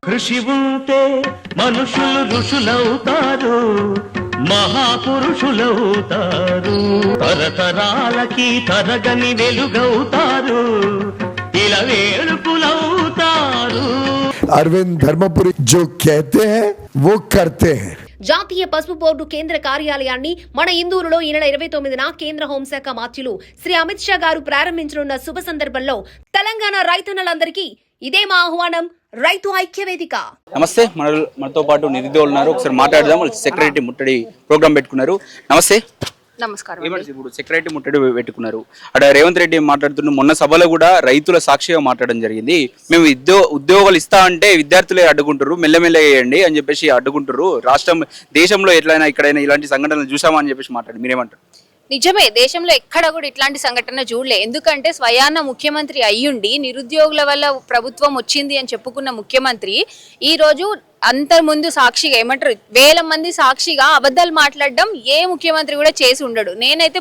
కృషి ఉంటే మనుషులు ఋషులవుతారు, మహాపురుషులవుతారు, తరతరాలకి తరగని వెలుగవుతారు, ఇలా వేడుకులవుతారు. अरविंद धर्मपुरी जो कहते हैं वो करते हैं. జాతీయ పసుపు బోర్డు కేంద్ర కార్యాలయాన్ని మన ఇందూరులో ఈ నెల 29న కేంద్ర హోంశాఖ మంత్రులు శ్రీ అమిత్ షా గారు ప్రారంభించనున్న శుభ సందర్భంలో తెలంగాణ రైతన్నలందరికీ ఇదే మా ఆహ్వానం. రైతు ఐక్య వేదిక. నమస్తే, మనతో పాటు నిరుద్యోగులు ఉన్నారు. ఒకసారి మాట్లాడదాం. వాళ్ళు సెక్రటరీ ముట్టడి ప్రోగ్రామ్ పెట్టుకున్నారు. నమస్తే. నమస్కారం. ఇప్పుడు సెక్రటరీ ముట్టడి పెట్టుకున్నారు. అక్కడ రేవంత్ రెడ్డి మాట్లాడుతున్న మొన్న సభలో కూడా రైతుల సాక్షిగా మాట్లాడడం జరిగింది. మేము ఉద్యోగాలు ఇస్తా అంటే విద్యార్థులే అడ్డుకుంటారు, మెల్లమెల్ల వేయండి అని చెప్పేసి అడ్డుకుంటారు. దేశంలో ఎట్లయినా ఇక్కడైనా ఇలాంటి సంఘటనలు చూసామని చెప్పేసి మాట్లాడి మీరేమంటారు? నిజమే, దేశంలో ఎక్కడ కూడా ఇట్లాంటి సంఘటన చూడలే. ఎందుకంటే స్వయాన ముఖ్యమంత్రి అయ్యుండి నిరుద్యోగుల వల్ల ప్రభుత్వం వచ్చింది అని చెప్పుకున్న ముఖ్యమంత్రి ఈ రోజు అంతకుముందు సాక్షిగా ఏమంటారు వేల మంది సాక్షిగా అబద్ధాలు మాట్లాడడం ఏ ముఖ్యమంత్రి కూడా చేసి ఉండడు. నేనైతే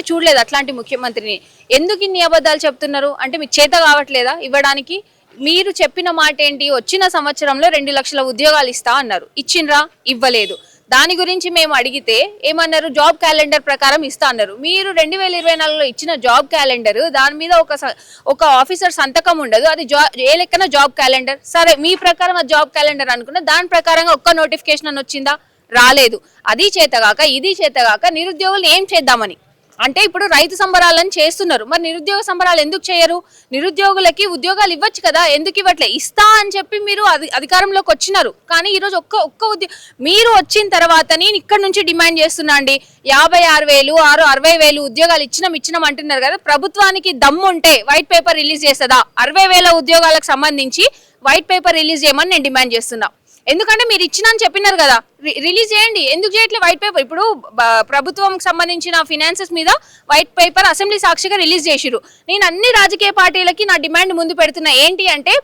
చూడలేదు అట్లాంటి ముఖ్యమంత్రిని. ఎందుకు ఇన్ని అబద్ధాలు చెప్తున్నారు అంటే మీకు చేత కావట్లేదా ఇవ్వడానికి? మీరు చెప్పిన మాట ఏంటి? వచ్చిన సంవత్సరంలో 2 లక్షల ఉద్యోగాలు ఇస్తా అన్నారు, ఇచ్చిండ్రా? ఇవ్వలేదు. దాని గురించి మేము అడిగితే ఏమన్నారు? జాబ్ క్యాలెండర్ ప్రకారం ఇస్తా అన్నారు. మీరు 2024లో ఇచ్చిన జాబ్ క్యాలెండర్ దాని మీద ఒక ఆఫీసర్ సంతకం ఉండదు, అది ఏ లెక్కన జాబ్ క్యాలెండర్? సరే, మీ ప్రకారం అది జాబ్ క్యాలెండర్ అనుకున్నా, దాని ప్రకారంగా ఒక్క నోటిఫికేషన్ అని వచ్చిందా? రాలేదు. అది చేతగాక ఇది చేతగాక నిరుద్యోగులు ఏం చేద్దామని అంటే ఇప్పుడు రైతు సంబరాలను చేస్తున్నారు, మరి నిరుద్యోగ సంబరాలు ఎందుకు చేయరు? నిరుద్యోగులకి ఉద్యోగాలు ఇవ్వచ్చు కదా, ఎందుకు ఇవ్వట్లే? ఇస్తా అని చెప్పి మీరు అధికారంలోకి వచ్చినారు, కానీ ఈరోజు మీరు వచ్చిన తర్వాత నేను ఇక్కడ నుంచి డిమాండ్ చేస్తున్నా అండి. 56,000 60,000 ఉద్యోగాలు ఇచ్చినాం అంటున్నారు కదా. ప్రభుత్వానికి దమ్ము ఉంటే వైట్ పేపర్ రిలీజ్ చేస్తుందా? 60,000 ఉద్యోగాలకు సంబంధించి వైట్ పేపర్ రిలీజ్ చేయమని నేను డిమాండ్ చేస్తున్నా. ఎందుకంటే మీరు ఇచ్చినా అని చెప్పినారు కదా, రిలీజ్ చేయండి. ఎందుకు చేయట్లేదు వైట్ పేపర్? ఇప్పుడు ప్రభుత్వం సంబంధించిన ఫినాన్సెస్ మీద వైట్ పేపర్ అసెంబ్లీ సాక్షిగా రిలీజ్ చేసిరు. నేను అన్ని రాజకీయ పార్టీలకి నా డిమాండ్ ముందు పెడుతున్నా. ఏంటి అంటే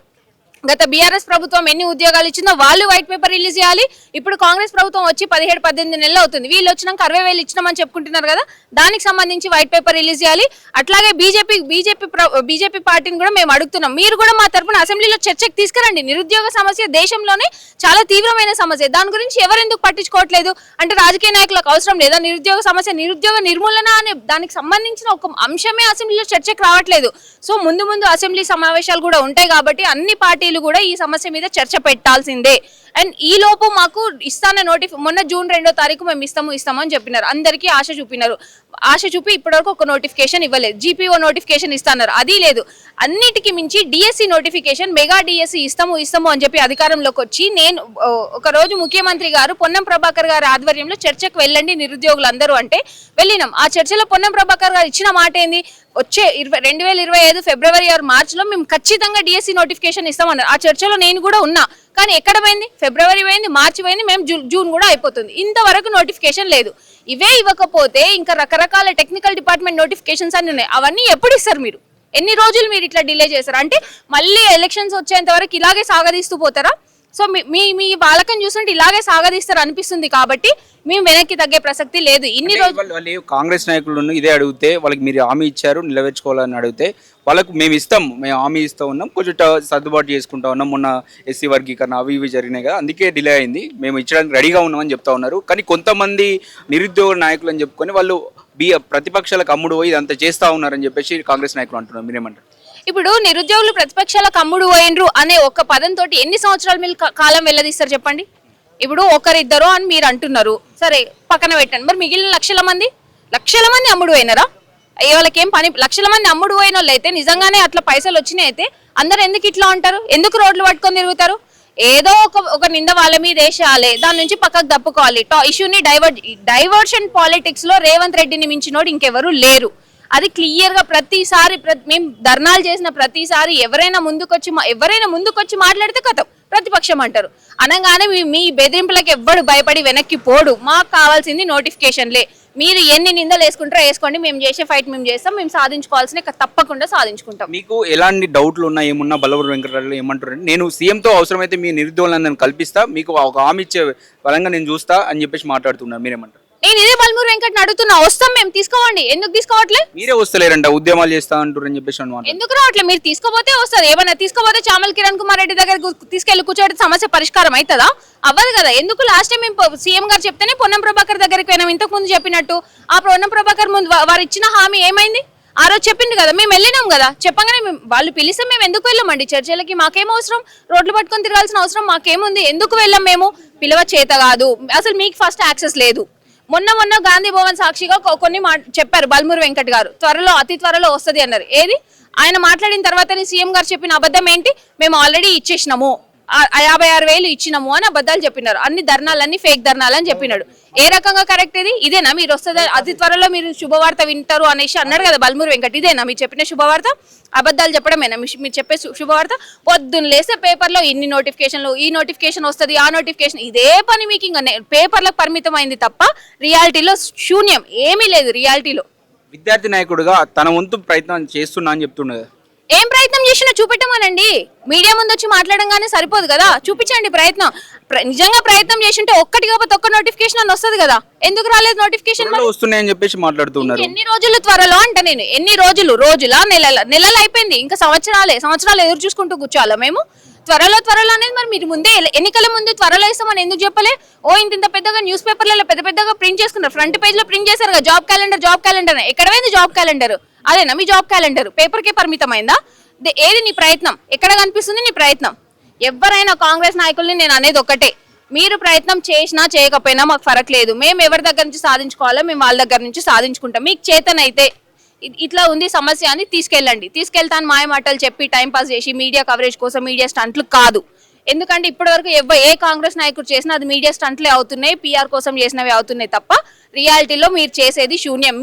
గత బీఆర్ఎస్ ప్రభుత్వం ఎన్ని ఉద్యోగాలు ఇచ్చిందో వాళ్ళు వైట్ పేపర్ రిలీజ్ చేయాలి. ఇప్పుడు కాంగ్రెస్ ప్రభుత్వం వచ్చి 17-18 నెలలు అవుతుంది, వీళ్ళు వచ్చినాక 60,000 ఇచ్చినామని చెప్పుకుంటున్నారు కదా, దానికి సంబంధించి వైట్ పేపర్ రిలీజ్ చేయాలి. అట్లాగే బీజేపీ పార్టీని కూడా మేము అడుగుతున్నాం, మీరు కూడా మా తరఫున అసెంబ్లీలో చర్చకు తీసుకురండి. నిరుద్యోగ సమస్య దేశంలోనే చాలా తీవ్రమైన సమస్య, దాని గురించి ఎవరెందుకు పట్టించుకోవట్లేదు? అంటే రాజకీయ నాయకులకు అవసరం లేదా? నిరుద్యోగ సమస్య, నిరుద్యోగ నిర్మూలన అనే దానికి సంబంధించిన ఒక అంశమే అసెంబ్లీలో చర్చకు రావట్లేదు. సో ముందు అసెంబ్లీ సమావేశాలు కూడా ఉంటాయి కాబట్టి అన్ని పార్టీలు కూడా ఈ సమస్య మీద చర్చ పెట్టాల్సిందే. అండ్ ఈ లోపు మాకు ఇస్తాన మొన్న జూన్ 2వ తారీఖు మేము ఇస్తాము అని చెప్పినారు. అందరికీ ఆశ చూపి ఇప్పటివరకు ఒక నోటిఫికేషన్ ఇవ్వలేదు. జీపీఓ నోటిఫికేషన్ ఇస్తున్నారు, అది లేదు. అన్నిటికీ మించి డిఎస్సి నోటిఫికేషన్, మెగా డిఎస్సి ఇస్తాము అని చెప్పి అధికారంలోకి వచ్చి నేను ఒక రోజు ముఖ్యమంత్రి గారు పొన్నం ప్రభాకర్ గారి ఆధ్వర్యంలో చర్చకు వెళ్ళండి నిరుద్యోగులందరూ అంటే వెళ్ళినాం. ఆ చర్చలో పొన్నం ప్రభాకర్ గారు ఇచ్చిన మాట ఏంది? వచ్చే 2025 ఫిబ్రవరి 6 మార్చిలో మేము ఖచ్చితంగా డిఎస్సి నోటిఫికేషన్ ఇస్తామన్నారు. ఆ చర్చలో నేను కూడా ఉన్నా, కానీ ఎక్కడ పోయింది? ఫిబ్రవరి పోయింది, మార్చి పోయింది, మేము జూన్ కూడా అయిపోతుంది, ఇంతవరకు నోటిఫికేషన్ లేదు. ఇవే ఇవ్వకపోతే ఇంకా రకరకాల టెక్నికల్ డిపార్ట్మెంట్ నోటిఫికేషన్స్ అన్ని ఉన్నాయి, అవన్నీ ఎప్పుడు ఇస్తారు? మీరు ఎన్ని రోజులు మీరు ఇట్లా డిలే చేస్తారు? అంటే మళ్ళీ ఎలక్షన్స్ వచ్చేంత వరకు ఇలాగే సాగదీస్తూ పోతారా? సో మీ వాళ్ళకని చూస్తుంటే ఇలాగే సాగదీస్తారు అనిపిస్తుంది, కాబట్టి మేము వెనక్కి తగ్గే ప్రసక్తి లేదు. ఇన్ని రోజులు కాంగ్రెస్ నాయకులను ఇదే అడిగితే వాళ్ళకి మీరు హామీ ఇచ్చారు నిలవేర్చుకోవాలని అడిగితే వాళ్ళకు మేము హామీ ఇస్తూ ఉన్నాం, కొంచెం సర్దుబాటు చేసుకుంటా ఉన్నాం, మొన్న ఎస్సీ వర్గీకరణ అవి ఇవి జరిగినాయి కదా, అందుకే డిలే అయింది, మేము ఇచ్చడానికి రెడీగా ఉన్నామని చెప్తా ఉన్నారు. కానీ కొంతమంది నిరుద్యోగ నాయకులు అని చెప్పుకొని వాళ్ళు ప్రతిపక్షాలకు అమ్ముడు పోయి ఇదంతా చేస్తూ ఉన్నారని చెప్పేసి కాంగ్రెస్ నాయకులు అంటున్నారు, మీరేమంటారు? ఇప్పుడు నిరుద్యోగులు ప్రతిపక్షాలకు అమ్ముడు పోయినరు అనే ఒక పదంతో ఎన్ని సంవత్సరాలు మీరు కాలం వెళ్ళదీస్తారు చెప్పండి? ఇప్పుడు ఒకరిద్దరు అని మీరు అంటున్నారు, సరే పక్కన పెట్టండి. మరి మిగిలిన లక్షల మంది అమ్ముడు పోయినారా? వాళ్ళకేం పని? లక్షల మంది అమ్ముడు పోయిన వాళ్ళు అయితే నిజంగానే అట్లా పైసలు వచ్చినాయి అయితే అందరు ఎందుకు ఇట్లా ఉంటారు? ఎందుకు రోడ్లు పట్టుకొని తిరుగుతారు? ఏదో ఒక నింద వాళ్ళ మీద వేసేయాలి, దాని నుంచి పక్కకు తప్పుకోవాలి. ఇష్యూని డైవర్షన్ పాలిటిక్స్ లో రేవంత్ రెడ్డిని మించినోడు ఇంకెవరు లేరు. అది క్లియర్ గా ప్రతిసారి మేము ధర్నాలు చేసిన ప్రతిసారి ఎవరైనా ముందుకొచ్చి మాట్లాడితే కథం ప్రతిపక్షం అంటారు. అనగానే మీ బెదిరింపులకు ఎవ్వడు భయపడి వెనక్కి పోడు. మాకు కావాల్సింది నోటిఫికేషన్లే. మీరు ఎన్ని నిందలు వేసుకుంటారో వేసుకోండి, మేము చేసే ఫైట్ మేము చేస్తాం, మేము సాధించుకోవాల్సిన తప్పకుండా సాధించుకుంటాం. మీకు ఎలాంటి డౌట్లు ఉన్నా ఏమున్నా బలవరు వెంకటరెడ్డి ఏమంటారు? నేను సీఎంతో అవసరమైతే మీ నిరుద్యోగులందరినీ కల్పిస్తా, మీకు ఒక హామీ ఇచ్చే బలంగా నేను చూస్తా అని చెప్పేసి మాట్లాడుతున్నారు, మీరేమంటారు? నేను ఇదే బల్మూరు వెంకట్ని అడుగుతున్నా, వస్తాం మేము, తీసుకోవండి. ఎందుకు తీసుకోవట్లే? మీరే వస్తలేరంట, ఉద్యమాలు చేస్తా అంటారు అని చెప్పేసి అన్నమాట. ఎందుకు రావట్లే? మీరు తీసుకోపోతే వస్తుంది. ఏమన్నా తీసుకోపోతే చామల్ కిరణ్ కుమార్ రెడ్డి దగ్గర తీసుకెళ్లి కూర్చోబెట్టి సమస్య పరిష్కారం అవుతుందా? అవ్వదు కదా. ఎందుకు? లాస్ట్ టైం మేము సీఎం గారు చెప్తేనే పొన్నం ప్రభాకర్ దగ్గరికి పోయినాం, ఇంతకు ముందు చెప్పినట్టు. ఆ పొన్నం ప్రభాకర్ ముందు వారు ఇచ్చిన హామీ ఏమైంది? ఆ రోజు చెప్పింది కదా, మేము వెళ్ళినాం కదా. చెప్పగానే వాళ్ళు పిలిస్తే మేము ఎందుకు వెళ్ళామండి చర్చలకి? మాకేం అవసరం? రోడ్లు పట్టుకొని తిరగాల్సిన అవసరం మాకేముంది? ఎందుకు వెళ్ళాం మేము? పిలవ చేత కాదు, అసలు మీకు ఫస్ట్ యాక్సెస్ లేదు. మొన్న గాంధీ భవన్ సాక్షిగా కొన్ని చెప్పారు బల్మూరు వెంకట్ గారు, త్వరలో అతి త్వరలో వస్తుంది అన్నారు. ఏది? ఆయన మాట్లాడిన తర్వాతనే సీఎం గారు చెప్పిన అబద్ధం ఏంటి? మేము ఆల్రెడీ ఇచ్చేసినాము, 56,000 ఇచ్చినాము అని అబద్ధాలు చెప్పినారు. అన్ని ధర్నాలన్నీ ఫేక్ ధర్నాలు అని చెప్పినాడు. ఏ రకంగా కరెక్ట్ ఇది? ఇదేనా మీరు వస్తుంది అతి త్వరలో మీరు శుభవార్త వింటారు అనేసి అన్నాడు కదా బల్మూరు వెంకట్. ఇదేనా మీరు చెప్పిన శుభవార్త? అబద్ధాలు చెప్పడమేనా మీరు చెప్పే శుభవార్త? పొద్దున్న లేస్తే పేపర్లో ఇన్ని నోటిఫికేషన్లు, ఈ నోటిఫికేషన్ వస్తుంది, ఆ నోటిఫికేషన్, ఇదే పని మీకు. ఇంకా పేపర్లకు పరిమితం అయింది తప్ప రియాలిటీలో శూన్యం, ఏమీ లేదు రియాలిటీలో. విద్యార్థి నాయకుడిగా తన వంతు ప్రయత్నం చేస్తున్నా అని చెప్తుండే. ఏం ప్రయత్నం చేసినా చూపెట్టమనండి. మీడియా ముందు వచ్చి మాట్లాడంగానే సరిపోదు కదా, చూపించండి ప్రయత్నం. నిజంగా ప్రయత్నం చేసింటే ఒక్కటి కాకపోతే ఒక్క నోటిఫికేషన్ అని వస్తుంది కదా. ఎందుకు రాలేదు నోటిఫికేషన్? వస్తున్నాయని చెప్పేసి మాట్లాడుతున్నారు. ఎన్ని రోజులు త్వరలో అంటే నేను ఎన్ని రోజులు? రోజులా? నెలలు అయిపోయింది, ఇంకా సంవత్సరాలు ఎదురు చూసుకుంటూ కూర్చోాలా మేము? త్వరలో అనేది మరి మీరు ముందే ఎన్నికల ముందు త్వరలో ఇస్తామని ఎందుకు చెప్పలే? ఇంత పెద్దగా న్యూస్ పేపర్లలో పెద్దగా ప్రింట్ చేసుకున్నారు, ఫ్రంట్ పేజ్ లో ప్రింట్ చేశారు కదా, జాబ్ క్యాలెండర్. ఎక్కడ పోయింది జాబ్ క్యాలెండర్? అదేనా మీ జాబ్ క్యాలెండర్? పేపర్కే పరిమితమైందా? ఏది నీ ప్రయత్నం? ఎక్కడ కనిపిస్తుంది నీ ప్రయత్నం? ఎవరైనా కాంగ్రెస్ నాయకుల్ని నేను అనేది ఒకటే, మీరు ప్రయత్నం చేసినా చేయకపోయినా మాకు ఫరక్ లేదు. మేము ఎవరి దగ్గర నుంచి సాధించుకోవాలో మేము వాళ్ళ దగ్గర నుంచి సాధించుకుంటాం. మీకు చేతనైతే ఇట్లా ఉంది సమస్య అని తీసుకెళ్తాను మాయ మాటలు చెప్పి టైం పాస్ చేసి మీడియా కవరేజ్ కోసం మీడియా స్టంట్లు కాదు. ఎందుకంటే ఇప్పటివరకు ఏ కాంగ్రెస్ నాయకుడు చేసినా అది మీడియా స్టంట్లే అవుతున్నాయి, పిఆర్ కోసం చేసినవి అవుతున్నాయి తప్ప రియాలిటీలో మీరు చేసేది శూన్యం.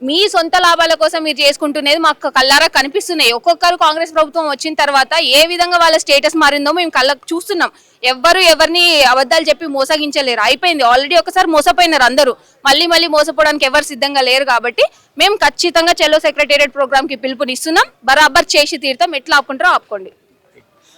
మీ సొంత లాభాల కోసం మీరు చేసుకుంటున్నది మాకు కళ్ళారా కనిపిస్తున్నాయి. ఒక్కొక్కరు కాంగ్రెస్ ప్రభుత్వం వచ్చిన తర్వాత ఏ విధంగా వాళ్ళ స్టేటస్ మారిందో మేము కళ్ళకు చూస్తున్నాం. ఎవరిని అబద్ధాలు చెప్పి మోసగించలేరు, అయిపోయింది. ఆల్రెడీ ఒకసారి మోసపోయినారు అందరూ, మళ్ళీ మోసపోవడానికి ఎవరు సిద్ధంగా లేరు. కాబట్టి మేము ఖచ్చితంగా చెలో సెక్రటేరియట్ ప్రోగ్రామ్ కి పిలుపునిస్తున్నాం. బరాబర్ చేసి తీరుతాం. ఎట్లా ఆపుకుంటారో ఆపుకోండి.